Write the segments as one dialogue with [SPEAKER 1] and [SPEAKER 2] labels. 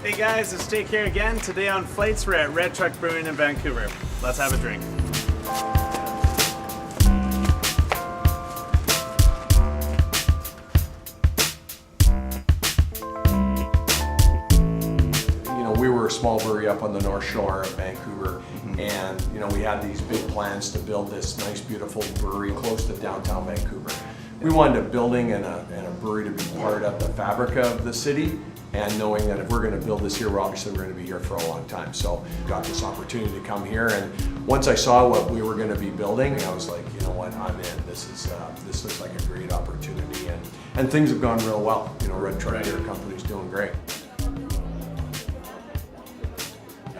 [SPEAKER 1] Hey guys, it's Jake here again. Today on Flights, we're at Red Truck Brewing in Vancouver. Let's have a drink.
[SPEAKER 2] We were a small brewery up on the North Shore of Vancouver, and we had these big plans to build this nice, beautiful brewery close to downtown Vancouver. We wanted a building and a brewery to be part of the fabric of the city, and knowing that if we're going to build this here, we're going to be here for a long time. So got this opportunity to come here, and once I saw what we were going to be building, I was like, you know what, I'm in. This looks like a great opportunity, and things have gone real well. Red Truck Beer Company's doing great.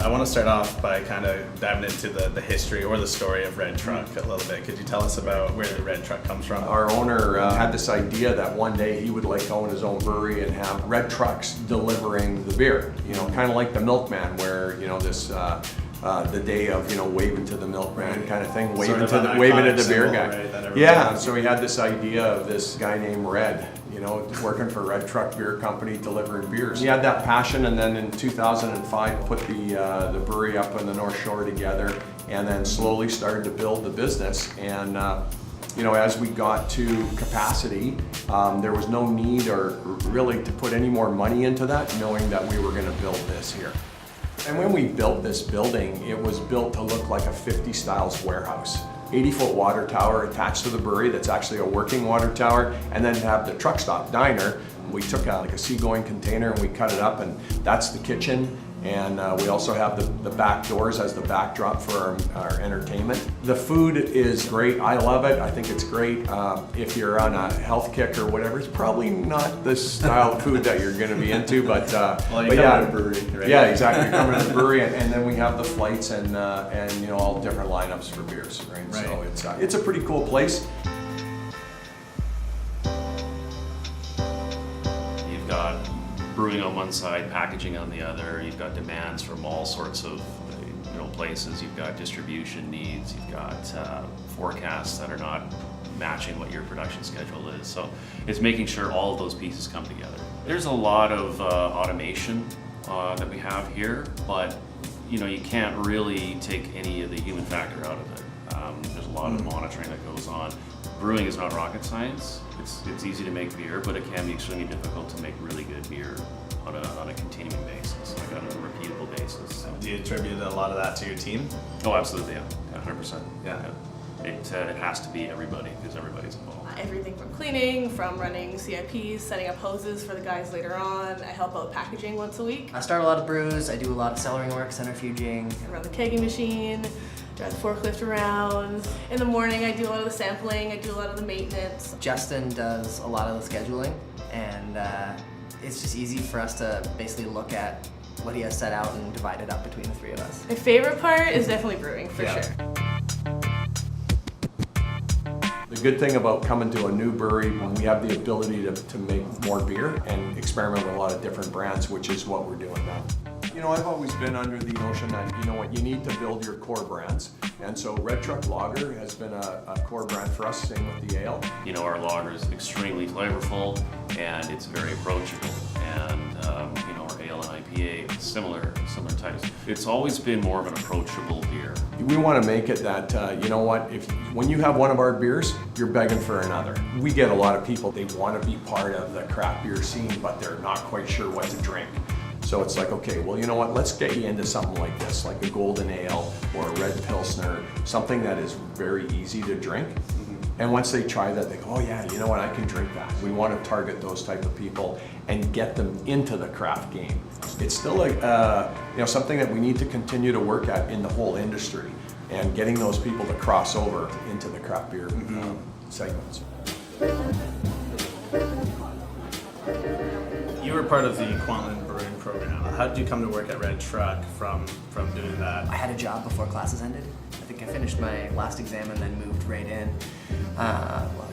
[SPEAKER 1] I want to start off by kind of diving into the history or the story of Red Truck a little bit. Could you tell us about where the Red Truck comes from?
[SPEAKER 2] Our owner had this idea that one day he would like to own his own brewery and have red trucks delivering the beer. Kind of like the milkman, where the day of waving to the milkman kind of thing, waving to the beer guy.
[SPEAKER 1] Right,
[SPEAKER 2] yeah. So he had this idea of this guy named Red, working for Red Truck Beer Company, delivering beers. He had that passion, and then in 2005 put the brewery up on the North Shore together, and then slowly started to build the business. And as we got to capacity, there was no need or really to put any more money into that, knowing that we were going to build this here. And when we built this building, it was built to look like a 50 styles warehouse. 80-foot water tower attached to the brewery that's actually a working water tower, and then have the truck stop diner. We took out like a seagoing container and we cut it up, and that's the kitchen. And we also have the back doors as the backdrop for our entertainment. The food is great. I love it. I think it's great. If you're on a health kick or whatever, it's probably not the style of food that you're going to be into. But
[SPEAKER 1] yeah, a brewery, right?
[SPEAKER 2] Yeah, exactly. You're coming to the brewery, and then we have the flights and all different lineups for beers. Right. So it's a pretty cool place.
[SPEAKER 3] You've got brewing on one side, packaging on the other. You've got demands from all sorts of places. You've got distribution needs. You've got forecasts that are not matching what your production schedule is. So it's making sure all of those pieces come together. There's a lot of automation that we have here, but you can't really take any of the human factor out of it. There's a lot of monitoring that goes on. Brewing is not rocket science. It's easy to make beer, but it can be extremely difficult to make really good beer on a continuing basis, like on a repeatable basis. So.
[SPEAKER 1] Do you attribute a lot of that to your team?
[SPEAKER 3] Oh, absolutely, yeah, 100%.
[SPEAKER 1] Yeah.
[SPEAKER 3] It has to be everybody, because everybody's involved.
[SPEAKER 4] Everything from cleaning, from running CIPs, setting up hoses for the guys later on. I help out packaging once a week.
[SPEAKER 5] I start a lot of brews. I do a lot of cellaring work, centrifuging.
[SPEAKER 4] I run the kegging machine, drive the forklift around. In the morning, I do a lot of the sampling. I do a lot of the maintenance.
[SPEAKER 5] Justin does a lot of the scheduling, and it's just easy for us to basically look at what he has set out and divide it up between the three of us.
[SPEAKER 4] My favorite part is definitely brewing, for sure.
[SPEAKER 2] The good thing about coming to a new brewery, we have the ability to make more beer and experiment with a lot of different brands, which is what we're doing now. I've always been under the notion that, you need to build your core brands. And so Red Truck Lager has been a core brand for us, same with the ale.
[SPEAKER 3] Our lager is extremely flavorful, and it's very approachable. And, our ale and IPA, similar types. It's always been more of an approachable beer.
[SPEAKER 2] We want to make it that, when you have one of our beers, you're begging for another. We get a lot of people, they want to be part of the craft beer scene, but they're not quite sure what to drink. So it's like, okay, well, let's get you into something like this, like a golden ale or a red pilsner, something that is very easy to drink. And once they try that, they go, oh yeah, I can drink that. We want to target those type of people and get them into the craft game. It's still something that we need to continue to work at in the whole industry, and getting those people to cross over into the craft beer segments.
[SPEAKER 1] You were part of the Quantland Brewing program. How did you come to work at Red Truck from doing that?
[SPEAKER 5] I had a job before classes ended. I think I finished my last exam and then moved right in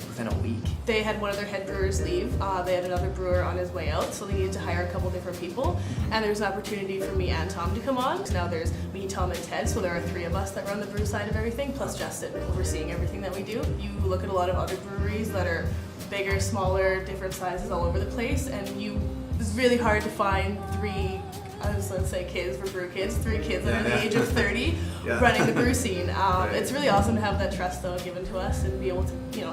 [SPEAKER 5] within a week.
[SPEAKER 4] They had one of their head brewers leave. They had another brewer on his way out, so they needed to hire a couple different people. And there was an opportunity for me and Tom to come on. So now there's me, Tom, and Ted, so there are three of us that run the brew side of everything, plus Justin overseeing everything that we do. You look at a lot of other breweries that are bigger, smaller, different sizes all over the place, and it's really hard to find three I was going to say kids for brew kids, 3 kids under
[SPEAKER 1] Yeah.
[SPEAKER 4] the age of 30
[SPEAKER 1] Yeah.
[SPEAKER 4] running the brew scene.
[SPEAKER 1] Right.
[SPEAKER 4] It's really awesome to have that trust though given to us and be able to,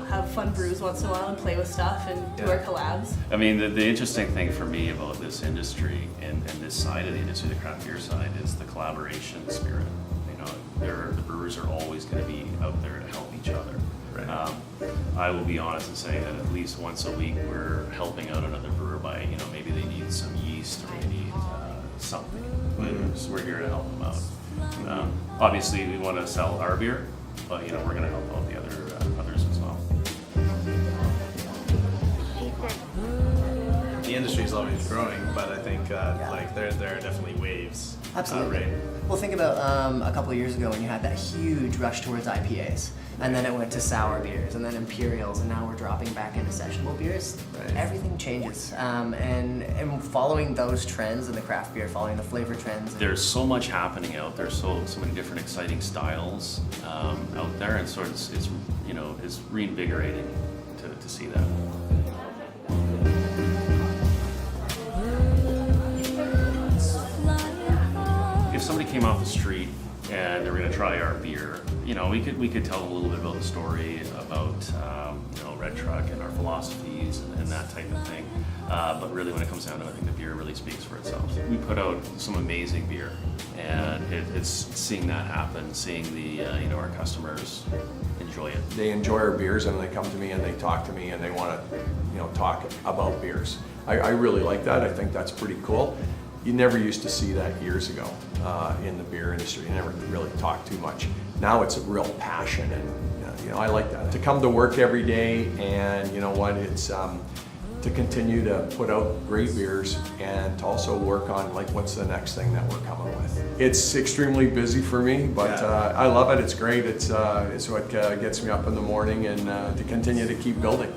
[SPEAKER 4] have fun brews once in a while and play with stuff and do
[SPEAKER 1] Yeah.
[SPEAKER 4] our collabs.
[SPEAKER 3] I mean, the interesting thing for me about this industry and this side of the industry, the craft beer side, is the collaboration spirit. The brewers are always going to be out there to help each other.
[SPEAKER 1] Right.
[SPEAKER 3] I will be honest and say that at least once a week we're helping out another brewer by, maybe they need some yeast or they need something. So we're here to help them out. Obviously, we want to sell our beer, but we're going to help out the others as well.
[SPEAKER 1] The industry is always growing, but I think like there are definitely waves.
[SPEAKER 5] Absolutely.
[SPEAKER 1] Right?
[SPEAKER 5] Well, think about a couple of years ago when you had that huge rush towards IPAs, and then it went to sour beers, and then imperials, and now we're dropping back into sessionable beers.
[SPEAKER 1] Right.
[SPEAKER 5] Everything changes, and following those trends in the craft beer, following the flavor trends.
[SPEAKER 3] There's so much happening out there, so many different exciting styles out there, and so it's reinvigorating to see that. If somebody came off the street and they were going to try our beer, we could tell them a little bit about the story about Red Truck and our philosophies and that type of thing. But really, when it comes down to it, I think the beer really speaks for itself. We put out some amazing beer, and it's seeing that happen, seeing the our customers enjoy it.
[SPEAKER 2] They enjoy our beers and they come to me and they talk to me and they want to, talk about beers. I really like that. I think that's pretty cool. You never used to see that years ago in the beer industry. You never really talked too much. Now it's a real passion, and I like that. To come to work every day, and it's to continue to put out great beers and to also work on what's the next thing that we're coming with. It's extremely busy for me, but
[SPEAKER 1] Yeah.
[SPEAKER 2] I love it. It's great. It's what gets me up in the morning and to continue to keep building.